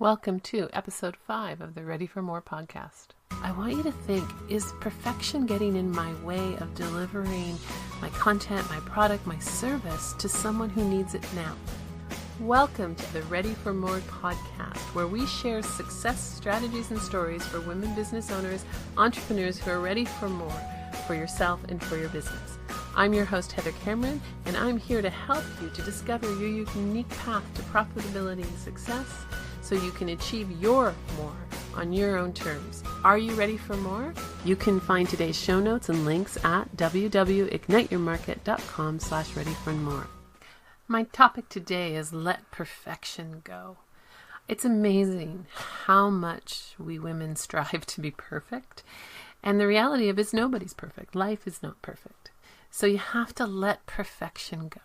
Welcome to episode 5 of the Ready for More podcast. I want you to think, is perfection getting in my way of delivering my content, my product, my service to someone who needs it now? Welcome to the Ready for More podcast, where we share success strategies and stories for women business owners, entrepreneurs who are ready for more for yourself and for your business. I'm your host, Heather Cameron, and I'm here to help you to discover your unique path to profitability and success so you can achieve your more on your own terms. Are you ready for more? You can find today's show notes and links at www.igniteyourmarket.com/readyformore. My topic today is let perfection go. It's amazing how much we women strive to be perfect. And the reality of it is nobody's perfect. Life is not perfect. So you have to let perfection go.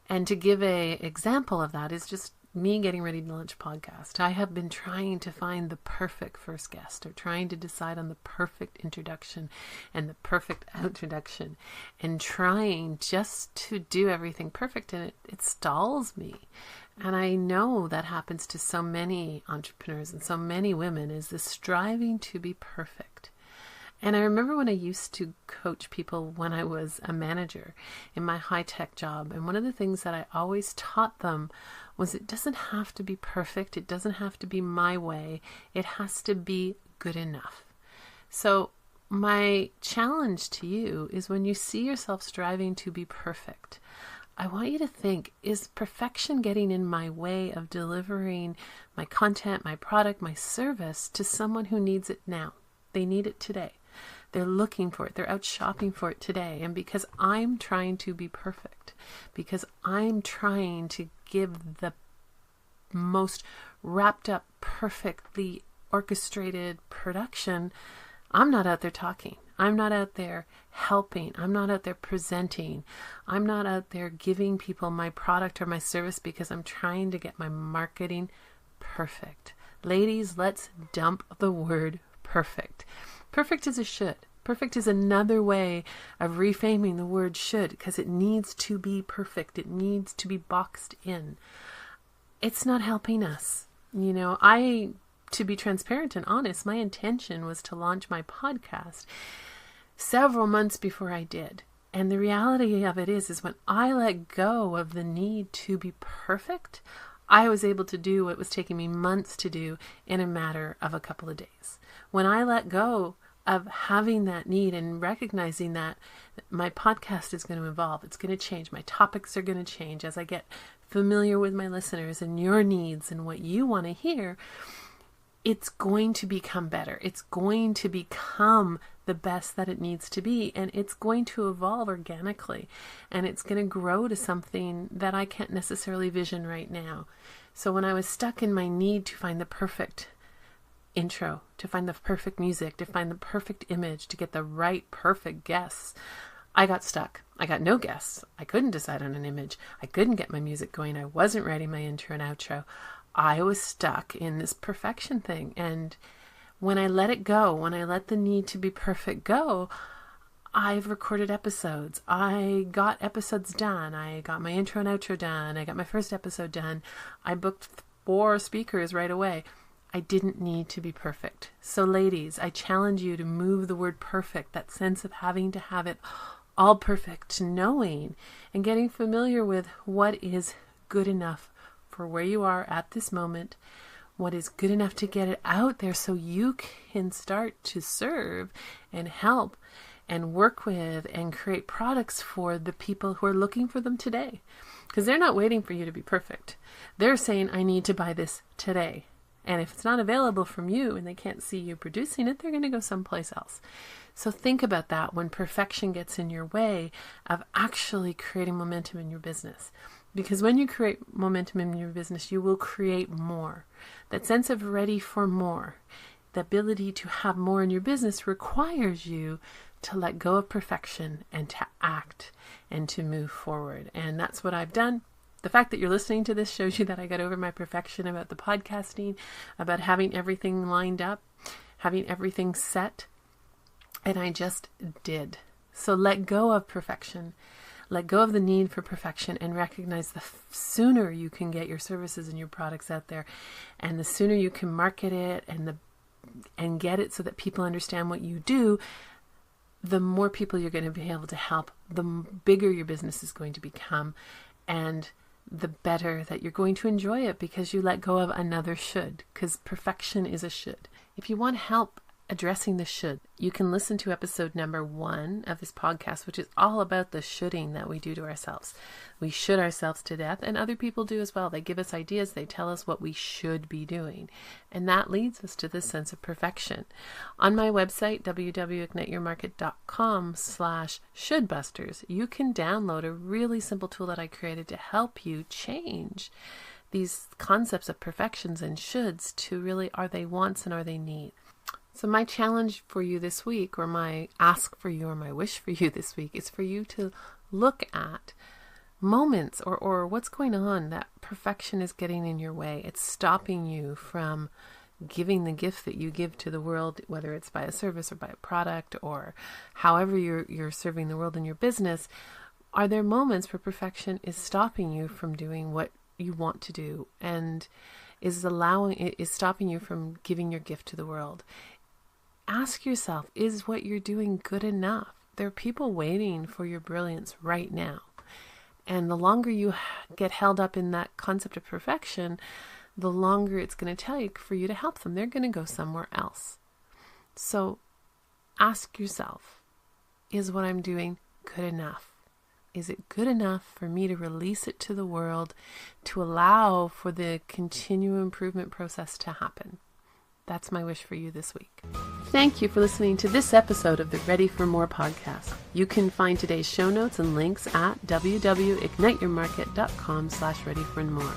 And to give an example of that is just me getting ready to launch a podcast. I have been trying to find the perfect first guest, or trying to decide on the perfect introduction and the perfect introduction, and trying just to do everything perfect, and it stalls me. And I know that happens to so many entrepreneurs and so many women, is this striving to be perfect. And I remember when I used to coach people when I was a manager in my high-tech job. And one of the things that I always taught them was it doesn't have to be perfect. It doesn't have to be my way. It has to be good enough. So my challenge to you is, when you see yourself striving to be perfect, I want you to think, is perfection getting in my way of delivering my content, my product, my service to someone who needs it now? They need it today. They're looking for it. They're out shopping for it today. And because I'm trying to be perfect, because I'm trying to give the most wrapped up, perfectly orchestrated production, I'm not out there talking. I'm not out there helping. I'm not out there presenting. I'm not out there giving people my product or my service because I'm trying to get my marketing perfect. Ladies, let's dump the word perfect. Perfect is a should. Perfect is another way of reframing the word should, because it needs to be perfect. It needs to be boxed in. It's not helping us. To be transparent and honest, my intention was to launch my podcast several months before I did. And the reality of it is when I let go of the need to be perfect, I was able to do what was taking me months to do in a matter of a couple of days. When I let go of having that need and recognizing that my podcast is going to evolve, it's going to change, my topics are going to change as I get familiar with my listeners and your needs and what you want to hear, it's going to become better. It's going to become the best that it needs to be, and it's going to evolve organically, and it's going to grow to something that I can't necessarily vision right now. So when I was stuck in my need to find the perfect intro, to find the perfect music, to find the perfect image, to get the right perfect guests, I got stuck. I got no guests. I couldn't decide on an image. I couldn't get my music going. I wasn't writing my intro and outro. I was stuck in this perfection thing. And when I let it go, when I let the need to be perfect go, I've recorded episodes. I got episodes done. I got my intro and outro done. I got my first episode done. I booked 4 speakers right away. I didn't need to be perfect. So ladies, I challenge you to move the word perfect, that sense of having to have it all perfect, to knowing and getting familiar with what is good enough for where you are at this moment, what is good enough to get it out there so you can start to serve and help and work with and create products for the people who are looking for them today. Because they're not waiting for you to be perfect. They're saying, I need to buy this today. And if it's not available from you and they can't see you producing it, they're going to go someplace else. So think about that when perfection gets in your way of actually creating momentum in your business. Because when you create momentum in your business, you will create more. That sense of ready for more, the ability to have more in your business, requires you to let go of perfection and to act and to move forward. And that's what I've done. The fact that you're listening to this shows you that I got over my perfection about the podcasting, about having everything lined up, having everything set. And I just did. So let go of perfection. let go of the need for perfection and recognize the sooner you can get your services and your products out there, and the sooner you can market it and get it so that people understand what you do, the more people you're going to be able to help, the bigger your business is going to become, and the better that you're going to enjoy it because you let go of another should, because perfection is a should. If you want help addressing the should, you can listen to episode number 1 of this podcast, which is all about the shoulding that we do to ourselves. We should ourselves to death, and other people do as well. They give us ideas, they tell us what we should be doing, and that leads us to this sense of perfection. On my website, www.igniteyourmarket.com/shouldbusters, you can download a really simple tool that I created to help you change these concepts of perfections and shoulds to really, are they wants and are they needs? So my challenge for you this week, or my ask for you, or my wish for you this week, is for you to look at moments or what's going on that perfection is getting in your way. It's stopping you from giving the gift that you give to the world, whether it's by a service or by a product, or however you're serving the world in your business. Are there moments where perfection is stopping you from doing what you want to do, and is stopping you from giving your gift to the world? Ask yourself, is what you're doing good enough? There are people waiting for your brilliance right now. And the longer you get held up in that concept of perfection, the longer it's going to take for you to help them. They're going to go somewhere else. So ask yourself, is what I'm doing good enough? Is it good enough for me to release it to the world, to allow for the continual improvement process to happen? That's my wish for you this week. Thank you for listening to this episode of the Ready for More podcast. You can find today's show notes and links at www.igniteyourmarket.com/readyformore.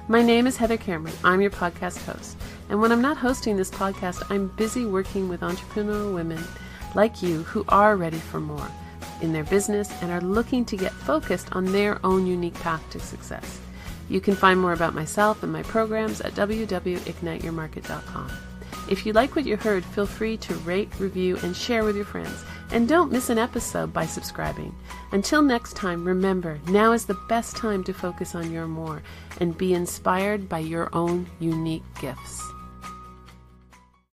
My name is Heather Cameron. I'm your podcast host. And when I'm not hosting this podcast, I'm busy working with entrepreneurial women like you who are ready for more in their business and are looking to get focused on their own unique path to success. You can find more about myself and my programs at www.igniteyourmarket.com. If you like what you heard, feel free to rate, review, and share with your friends. And don't miss an episode by subscribing. Until next time, remember, now is the best time to focus on your more and be inspired by your own unique gifts.